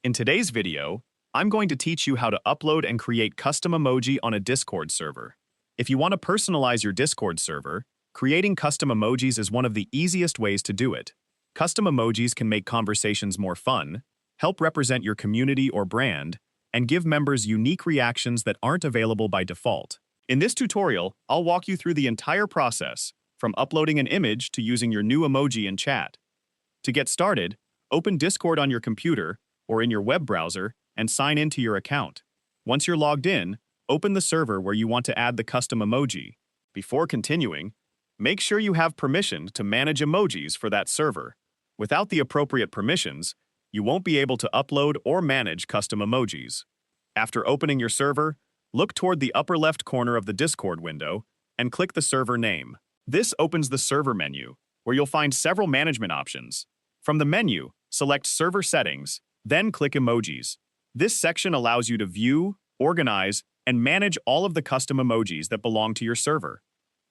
In today's video, I'm going to teach you how to upload and create custom emoji on a Discord server. If you want to personalize your Discord server, creating custom emojis is one of the easiest ways to do it. Custom emojis can make conversations more fun, help represent your community or brand, and give members unique reactions that aren't available by default. In this tutorial, I'll walk you through the entire process, from uploading an image to using your new emoji in chat. To get started, open Discord on your computer or in your web browser and sign into your account. Once you're logged in, open the server where you want to add the custom emoji. Before continuing, make sure you have permission to manage emojis for that server. Without the appropriate permissions, you won't be able to upload or manage custom emojis. After opening your server, look toward the upper left corner of the Discord window and click the server name. This opens the server menu, where you'll find several management options. From the menu, select Server Settings, then click Emojis. This section allows you to view, organize, and manage all of the custom emojis that belong to your server.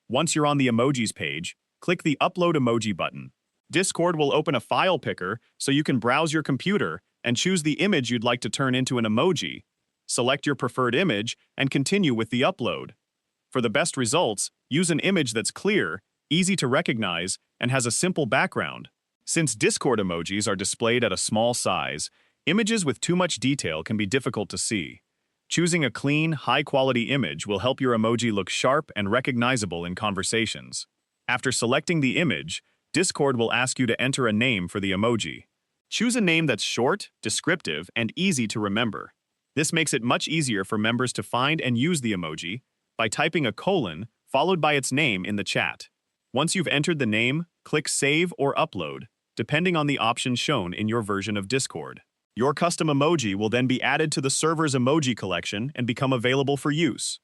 Once you're on the Emojis page, click the Upload Emoji button. Discord will open a file picker so you can browse your computer and choose the image you'd like to turn into an emoji. Select your preferred image and continue with the upload. For the best results, use an image that's clear, easy to recognize, and has a simple background. Since Discord emojis are displayed at a small size, images with too much detail can be difficult to see. Choosing a clean, high-quality image will help your emoji look sharp and recognizable in conversations. After selecting the image, Discord will ask you to enter a name for the emoji. Choose a name that's short, descriptive, and easy to remember. This makes it much easier for members to find and use the emoji by typing a colon followed by its name in the chat. Once you've entered the name, click Save or Upload, depending on the option shown in your version of Discord. Your custom emoji will then be added to the server's emoji collection and become available for use.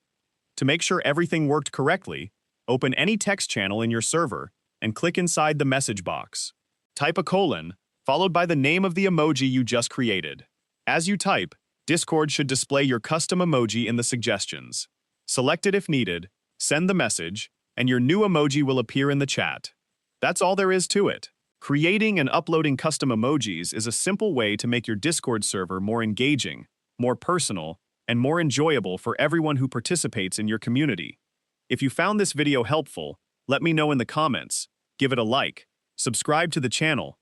To make sure everything worked correctly, open any text channel in your server and click inside the message box. Type a colon, followed by the name of the emoji you just created. As you type, Discord should display your custom emoji in the suggestions. Select it if needed, send the message, and your new emoji will appear in the chat. That's all there is to it. Creating and uploading custom emojis is a simple way to make your Discord server more engaging, more personal, and more enjoyable for everyone who participates in your community. If you found this video helpful, let me know in the comments, give it a like, subscribe to the channel,